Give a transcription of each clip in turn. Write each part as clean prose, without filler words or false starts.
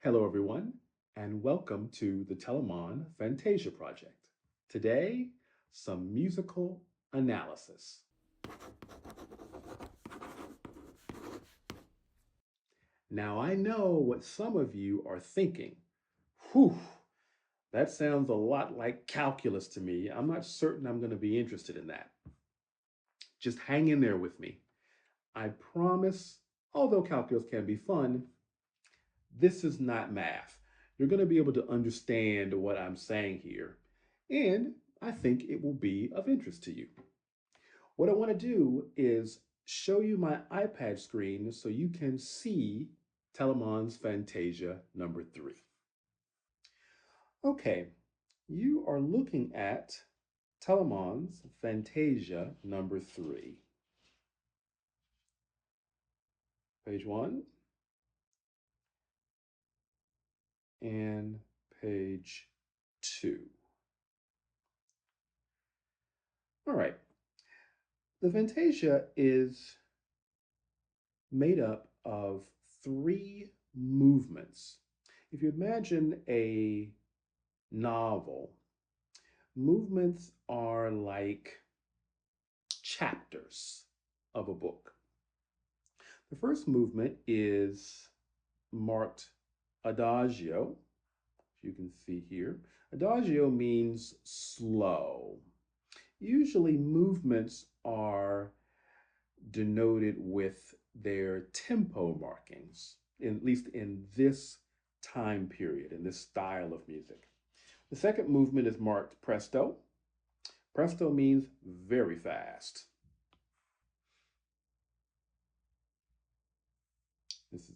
Hello, everyone, and welcome to the Telemann Fantasia Project. Today, some musical analysis. Now, I know what some of you are thinking. Whew, that sounds a lot like calculus to me. I'm not certain I'm going to be interested in that. Just hang in there with me. I promise, although calculus can be fun, this is not math. You're going to be able to understand what I'm saying here, and I think it will be of interest to you. What I want to do is show you my iPad screen so you can see Telemann's Fantasia number 3. Okay, you are looking at Telemann's Fantasia number 3. Page 1 and page 2. All right, the Fantasia is made up of 3 movements. If you imagine a novel, movements are like chapters of a book. The first movement is marked adagio, as you can see here. Adagio means slow. Usually movements are denoted with their tempo markings, at least in this time period, in this style of music. The second movement is marked presto. Presto means very fast. This is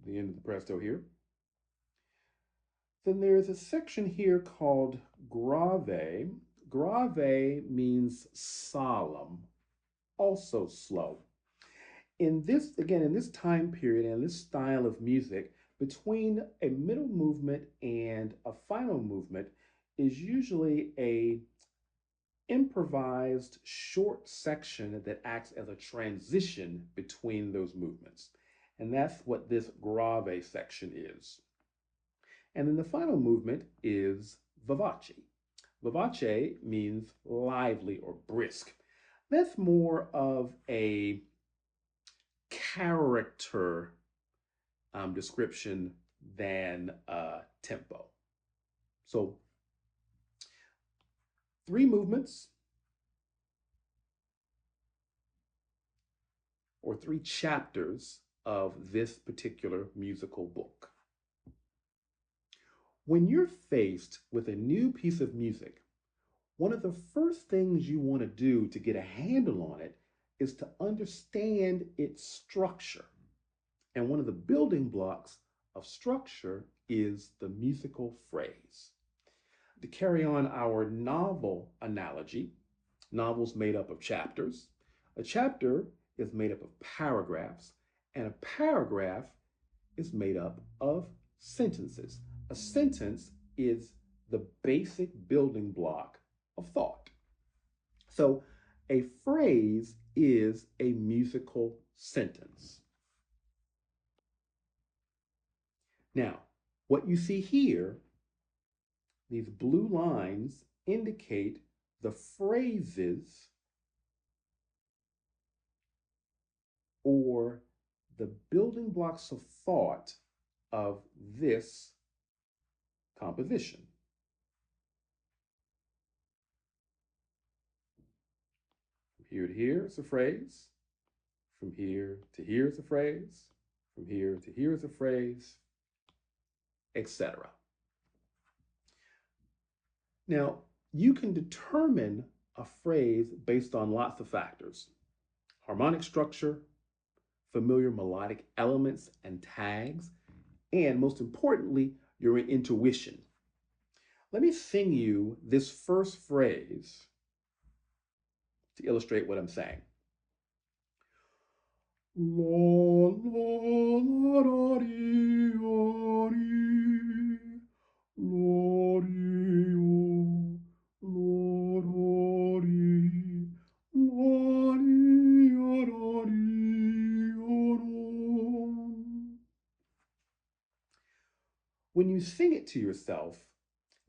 the end of the presto here. Then there is a section here called grave. Grave means solemn, also slow. In this time period and this style of music, between a middle movement and a final movement is usually a improvised short section that acts as a transition between those movements. And that's what this grave section is. And then the final movement is vivace. Vivace means lively or brisk. That's more of a character description than tempo. So 3 movements or 3 chapters of this particular musical book. When you're faced with a new piece of music, one of the first things you want to do to get a handle on it is to understand its structure. And one of the building blocks of structure is the musical phrase. To carry on our novel analogy, novels made up of chapters. A chapter is made up of paragraphs, and a paragraph is made up of sentences. A sentence is the basic building block of thought. So a phrase is a musical sentence. Now, what you see here, these blue lines indicate the phrases or the building blocks of thought of this composition. From here to here is a phrase. From here to here is a phrase. From here to here is a phrase, etc. Now, you can determine a phrase based on lots of factors: harmonic structure, familiar melodic elements and tags, and most importantly, your intuition. Let me sing you this first phrase to illustrate what I'm saying. La, la, la, la, dee, la, dee, la, dee, oh, la, la, dee, la, dee, la, dee, oh, no. When you sing it to yourself,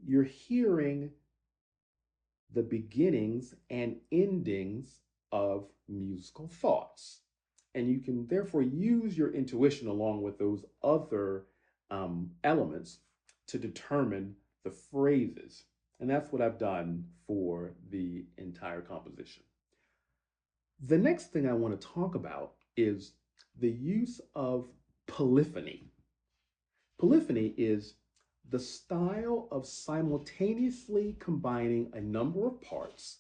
you're hearing the beginnings and endings of musical thoughts. And you can therefore use your intuition along with those other elements to determine the phrases. And that's what I've done for the entire composition. The next thing I want to talk about is the use of polyphony. Polyphony is the style of simultaneously combining a number of parts,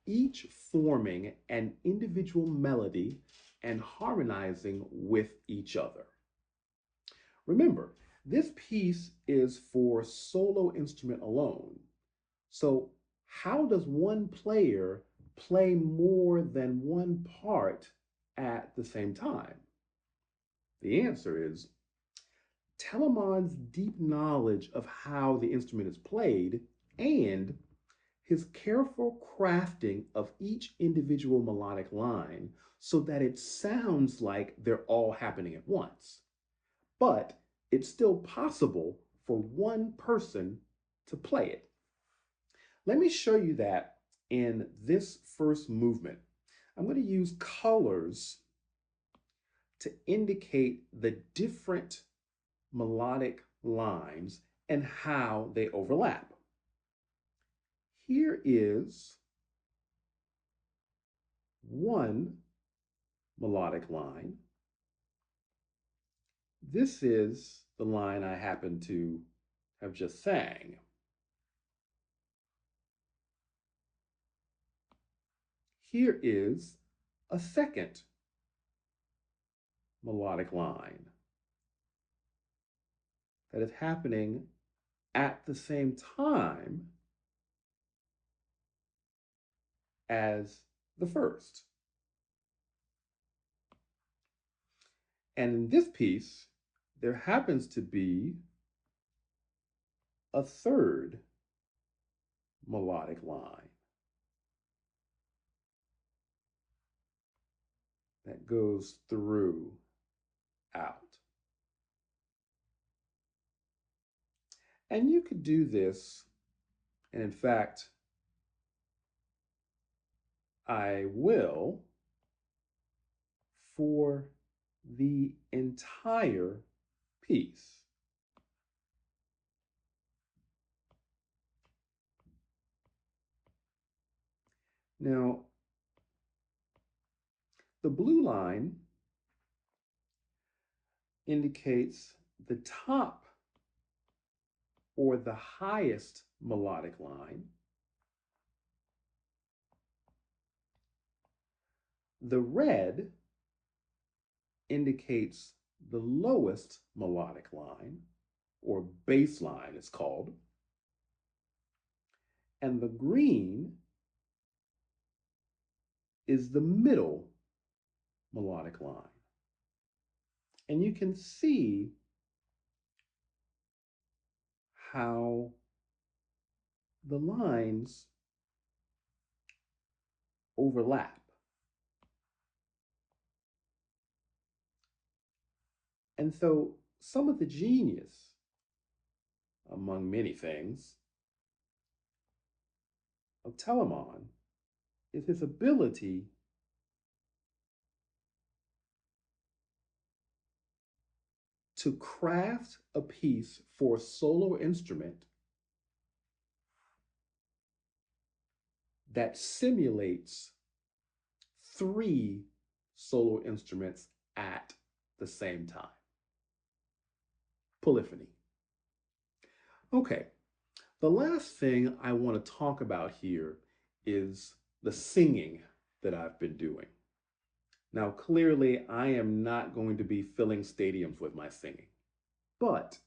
each forming an individual melody and harmonizing with each other. Remember, this piece is for solo instrument alone. So how does one player play more than one part at the same time? The answer is Telemann's deep knowledge of how the instrument is played and his careful crafting of each individual melodic line so that it sounds like they're all happening at once. But it's still possible for one person to play it. Let me show you that in this first movement. I'm going to use colors to indicate the different melodic lines and how they overlap. Here is one melodic line. This is the line I happen to have just sang. Here is a second melodic line that is happening at the same time as the first. And in this piece, there happens to be a third melodic line that goes through out. And you could do this, and in fact, I will, for the entire piece. Now, the blue line indicates the top or the highest melodic line. The red indicates the lowest melodic line, or bass line it's called. And the green is the middle melodic line. And you can see how the lines overlap. And so some of the genius, among many things, of Telemann is his ability to craft a piece for a solo instrument that simulates three solo instruments at the same time. Polyphony. Okay, the last thing I want to talk about here is the singing that I've been doing. Now, clearly, I am not going to be filling stadiums with my singing, but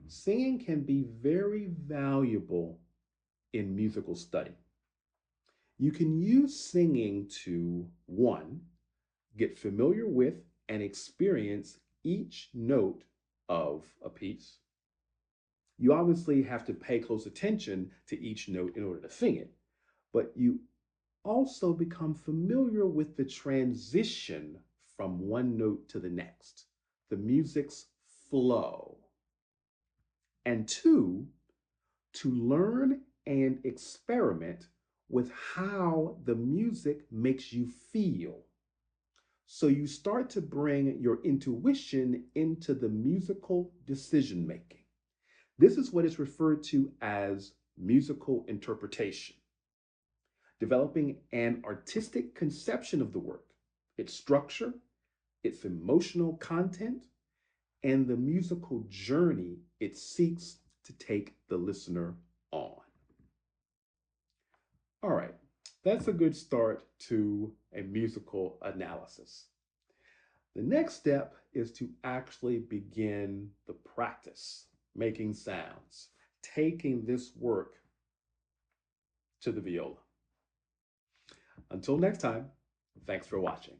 singing can be very valuable in musical study. You can use singing to, one, get familiar with and experience each note of a piece. You obviously have to pay close attention to each note in order to sing it, but you also become familiar with the transition from one note to the next, the music's flow. And two, to learn and experiment with how the music makes you feel. So you start to bring your intuition into the musical decision making. This is what is referred to as musical interpretation, developing an artistic conception of the work, its structure, its emotional content, and the musical journey it seeks to take the listener on. All right, that's a good start to a musical analysis. The next step is to actually begin the practice, making sounds, taking this work to the viola. Until next time, thanks for watching.